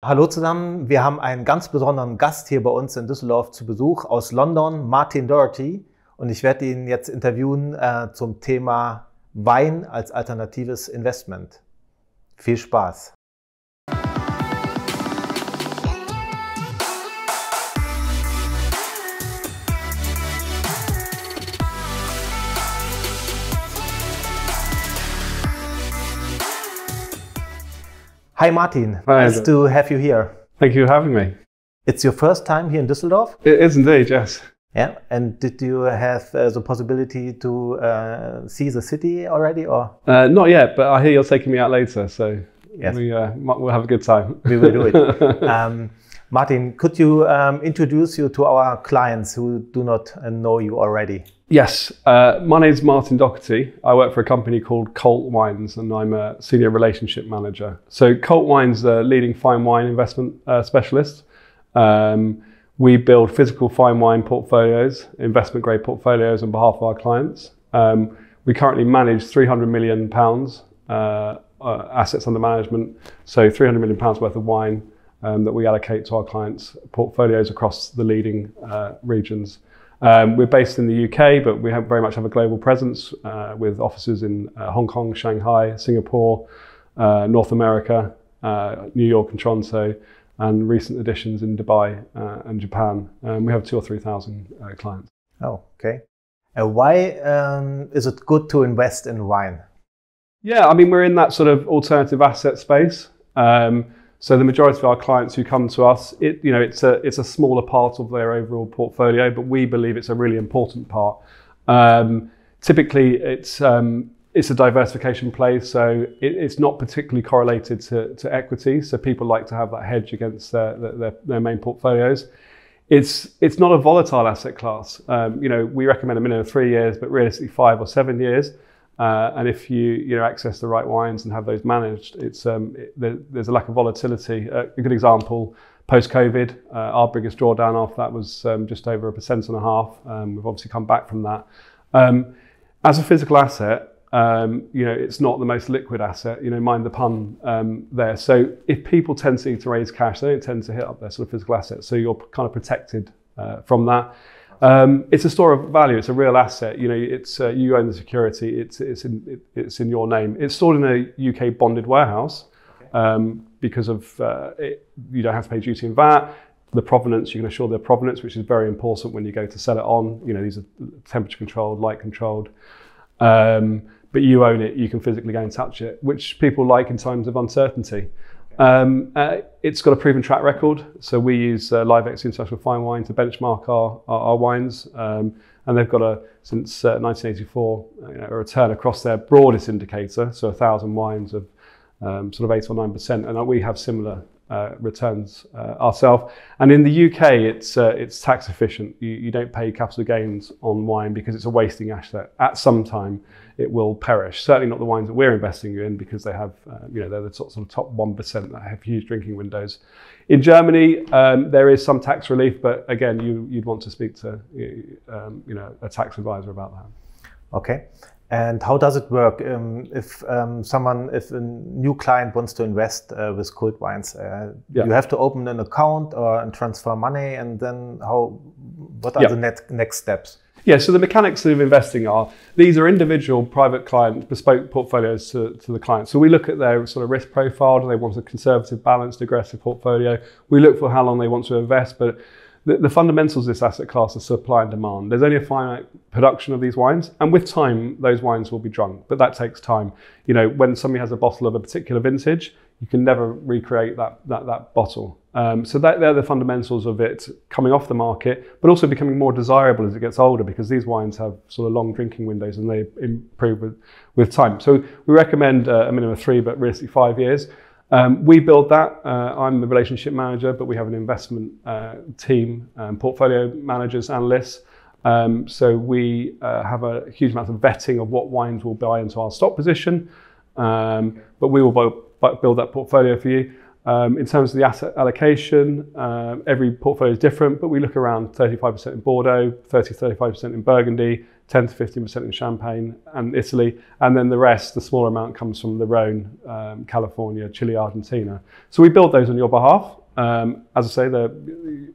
Hallo zusammen, wir haben einen ganz besonderen Gast hier bei uns in Düsseldorf zu Besuch aus London, Martin Docherty. Und ich werde ihn jetzt interviewen zum Thema Wein als alternatives Investment. Viel Spaß! Hi Martin, nice to have you here. Thank you for having me. It's your first time here in Düsseldorf? It is indeed, yes. Yeah, and did you have the possibility to see the city already, or? Not yet, but I hear you're taking me out later, so yes. We'll have a good time. We will do it. Martin, could you introduce you to our clients who do not know you already? Yes, my name is Martin Docherty. I work for a company called Cult Wines and I'm a senior relationship manager. So Cult Wines is a leading fine wine investment specialist. We build physical fine wine portfolios, investment grade portfolios on behalf of our clients. We currently manage £300 million assets under management, so £300 million worth of wine that we allocate to our clients' portfolios across the leading regions. We're based in the UK, but we very much have a global presence with offices in Hong Kong, Shanghai, Singapore, North America, New York and Toronto, and recent additions in Dubai and Japan. We have 2,000 or 3,000 clients. Oh, okay. Why is it good to invest in wine? Yeah, I mean, we're in that sort of alternative asset space. So the majority of our clients who come to us, it's a smaller part of their overall portfolio, but we believe it's a really important part. Typically, it's a diversification play, so it's not particularly correlated to equity. So people like to have that hedge against their main portfolios. It's not a volatile asset class. We recommend a minimum of 3 years, but realistically 5 or 7 years. And if you access the right wines and have those managed, there's a lack of volatility. A good example, post-COVID, our biggest drawdown after that was just over 1.5%. We've obviously come back from that. As a physical asset, it's not the most liquid asset. Mind the pun there. So if people tend to need to raise cash, they don't tend to hit up their sort of physical assets. So you're kind of protected from that. It's a store of value. It's a real asset. You own the security. It's in your name. It's stored in a UK bonded warehouse because of you don't have to pay duty and VAT. The provenance, you can assure the provenance, which is very important when you go to sell it on. These are temperature controlled, light controlled. But you own it. You can physically go and touch it, which people like in times of uncertainty. It's got a proven track record, so we use LiveX International Fine Wine to benchmark our wines, and they've got since 1984 a return across their broadest indicator, so 1,000 wines of sort of 8 or 9%, and we have similar returns ourselves. And in the UK, it's tax efficient. You don't pay capital gains on wine because it's a wasting asset. At some time, it will perish. Certainly not the wines that we're investing in because they have, they're the sort of top 1% that have huge drinking windows. In Germany, there is some tax relief, but again, you'd want to speak to a tax advisor about that. Okay. And how does it work if a new client wants to invest with Cult Wines? You have to open an account and transfer money, and then what are the next steps? Yeah, so the mechanics of investing these are individual private client bespoke portfolios to the client. So we look at their sort of risk profile. Do they want a conservative, balanced, aggressive portfolio? We look for how long they want to invest, but the fundamentals of this asset class are supply and demand. There's only a finite production of these wines, and with time, those wines will be drunk, but that takes time. When somebody has a bottle of a particular vintage, you can never recreate that bottle. So they're the fundamentals of it coming off the market, but also becoming more desirable as it gets older, because these wines have sort of long drinking windows and they improve with time. So we recommend a minimum of 3, but realistically 5 years. We build that. I'm the relationship manager, but we have an investment team, portfolio managers, analysts. So we have a huge amount of vetting of what wines we'll buy into our stock position, but we will build that portfolio for you. In terms of the asset allocation, every portfolio is different, but we look around 35% in Bordeaux, 30-35% in Burgundy, 10 to 15% in Champagne and Italy, and then the rest, the smaller amount, comes from the Rhone, California, Chile, Argentina. So we build those on your behalf. As I say,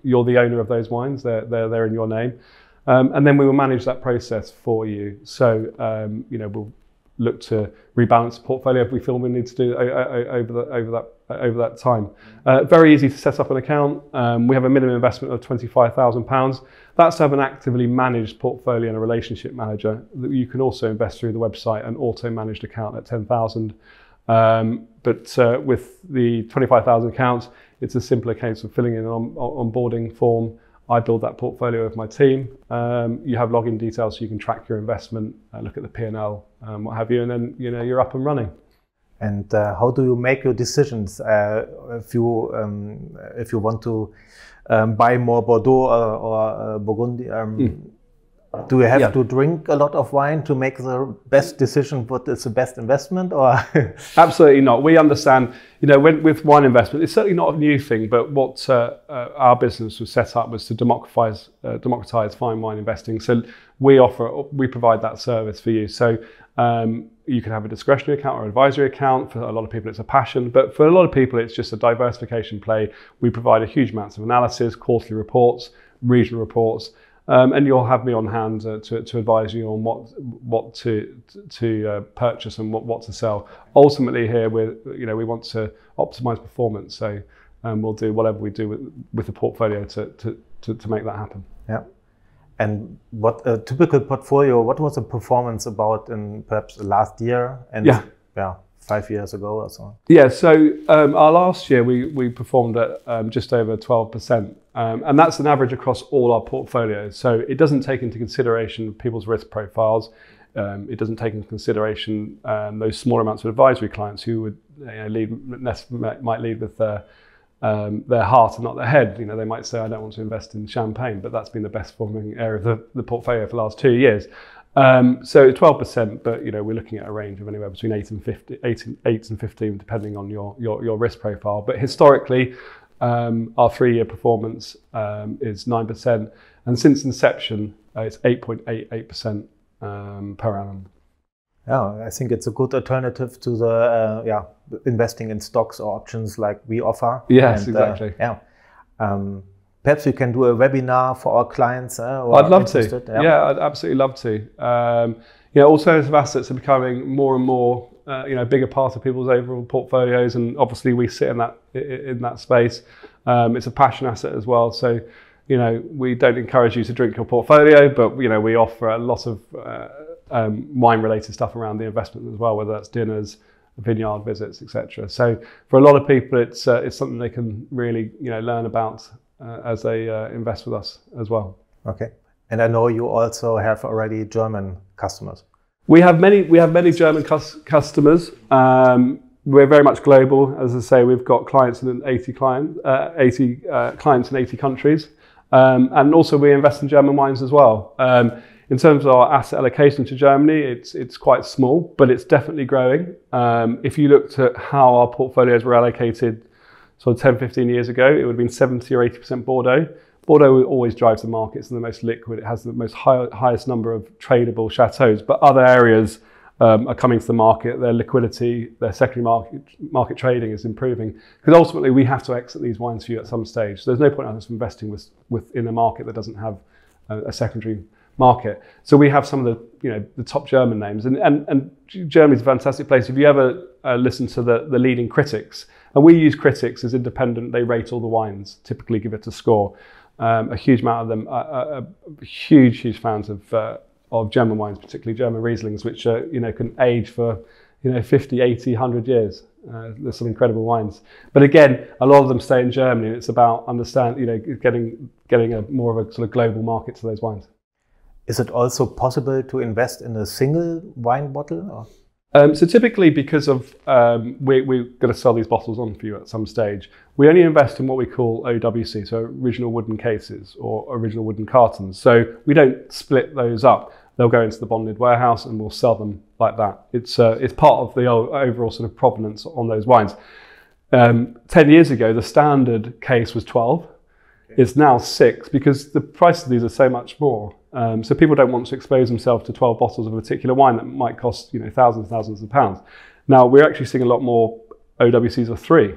you're the owner of those wines, they're in your name. And then we will manage that process for you. So, we'll look to rebalance the portfolio if we feel we need to do over that time. Very easy to set up an account. We have a minimum investment of £25,000. That's to have an actively managed portfolio and a relationship manager. You can also invest through the website, an auto-managed account at £10,000. But with the 25,000 accounts, it's a simpler case of filling in an onboarding form. I build that portfolio with my team. You have login details so you can track your investment, look at the P&L, what have you, and then you're up and running. And how do you make your decisions if you want to buy more Bordeaux or Burgundy? Do you have to drink a lot of wine to make the best decision what is the best investment, or? Absolutely not. We understand, with wine investment, it's certainly not a new thing, but what our business was set up was to democratize fine wine investing. So we provide that service for you. So you can have a discretionary account or advisory account. For a lot of people, it's a passion, but for a lot of people, it's just a diversification play. We provide a huge amounts of analysis, quarterly reports, regional reports. And you'll have me on hand to advise you on what to purchase and what to sell. Ultimately, here we want to optimize performance, so we'll do whatever we do with the portfolio to make that happen. Yeah. And what a typical portfolio? What was the performance about in perhaps last year and 5 years ago or so? Yeah. So our last year we performed at just over 12%. And that's an average across all our portfolios. So it doesn't take into consideration people's risk profiles. It doesn't take into consideration those smaller amounts of advisory clients who would might lead with their heart and not their head. They might say, I don't want to invest in Champagne, but that's been the best performing area of the portfolio for the last 2 years. So 12%, but we're looking at a range of anywhere between 8 and 15, depending on your risk profile. But historically, our 3-year performance is 9%, and since inception, it's 8.88% per annum. Yeah, I think it's a good alternative to the investing in stocks or options like we offer. Yes, exactly. Perhaps we can do a webinar for our clients. I'd love to. Yeah, I'd absolutely love to. Alternative assets are becoming more and more a bigger part of people's overall portfolios, and obviously we sit in that space. It's a passion asset as well. So, we don't encourage you to drink your portfolio, but we offer a lot of wine-related stuff around the investment as well, whether that's dinners, vineyard visits, etc. So, for a lot of people, it's something they can really learn about as they invest with us as well. Okay, and I know you also have already German customers. We have many German customers. We're very much global. As I say, we've got clients in 80 clients in 80 countries, and also we invest in German wines as well. In terms of our asset allocation to Germany, it's quite small, but it's definitely growing. If you looked at how our portfolios were allocated sort of 10, 15 years ago, it would have been 70 or 80% Bordeaux. Bordeaux always drives the market. It's the most liquid. It has the most highest number of tradable chateaux. But other areas are coming to the market. Their liquidity, their secondary market trading is improving. Because ultimately, we have to exit these wines for you at some stage. So there's no point in us investing within a market that doesn't have a secondary market. So we have some of the top German names. And Germany's a fantastic place. If you ever listen to the leading critics, and we use critics as independent, they rate all the wines, typically give it a score. A huge amount of them are huge fans of German wines, particularly German Rieslings, which can age for 50, 80, 100 years. There's some incredible wines. But again, a lot of them stay in Germany. And it's about getting a more of a sort of global market to those wines. Is it also possible to invest in a single wine bottle? Or? So typically, because of we're going to sell these bottles on for you at some stage, we only invest in what we call OWC, so original wooden cases or original wooden cartons. So we don't split those up. They'll go into the bonded warehouse and we'll sell them like that. It's part of the overall sort of provenance on those wines. 10 years ago, the standard case was 12. Okay. It's now 6 because the price of these are so much more. So people don't want to expose themselves to 12 bottles of a particular wine that might cost thousands and thousands of pounds. Now we're actually seeing a lot more OWCs of 3.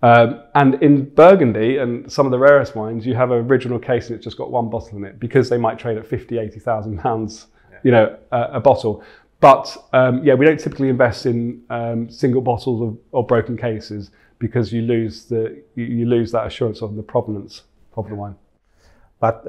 And in Burgundy and some of the rarest wines, you have an original case and it's just got 1 bottle in it because they might trade at 50, 80,000 pounds, a bottle. But we don't typically invest in single bottles of broken cases because you lose that assurance of the provenance of the wine. But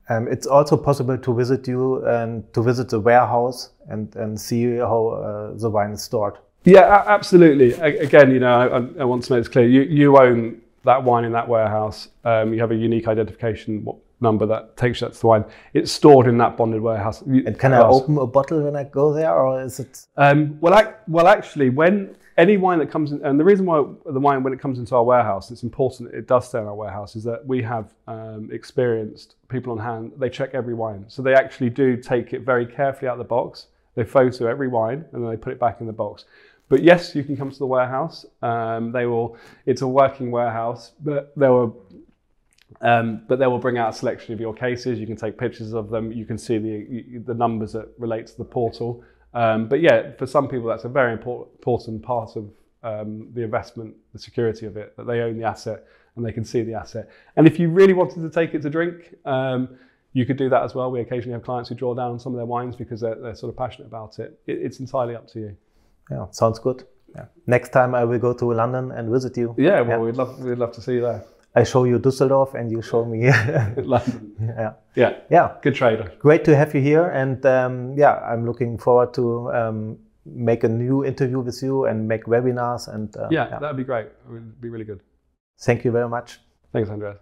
it's also possible to visit you and to visit the warehouse and see how the wine is stored. Yeah, absolutely. Again, I want to make this clear. You own that wine in that warehouse. You have a unique identification number that takes you to the wine. It's stored in that bonded warehouse. And can I open a bottle when I go there, or is it? Well, actually, when any wine that comes in, and the reason why the wine, when it comes into our warehouse, it's important it does stay in our warehouse, is that we have experienced people on hand. They check every wine, so they actually do take it very carefully out of the box. They photo every wine and then they put it back in the box. But yes, you can come to the warehouse. It's a working warehouse, but they will bring out a selection of your cases. You can take pictures of them. You can see the numbers that relate to the portal. But yeah, for some people, that's a very important part of the investment, the security of it, that they own the asset and they can see the asset. And if you really wanted to take it to drink, you could do that as well. We occasionally have clients who draw down some of their wines because they're sort of passionate about it. It's entirely up to you. Yeah, sounds good. Yeah. Next time I will go to London and visit you. Yeah, well, we'd love to see you there. I show you Düsseldorf and you show me London. Yeah. Good trader. Great to have you here, and I'm looking forward to make a new interview with you and make webinars and that'd be great. It would be really good. Thank you very much. Thanks, Andreas.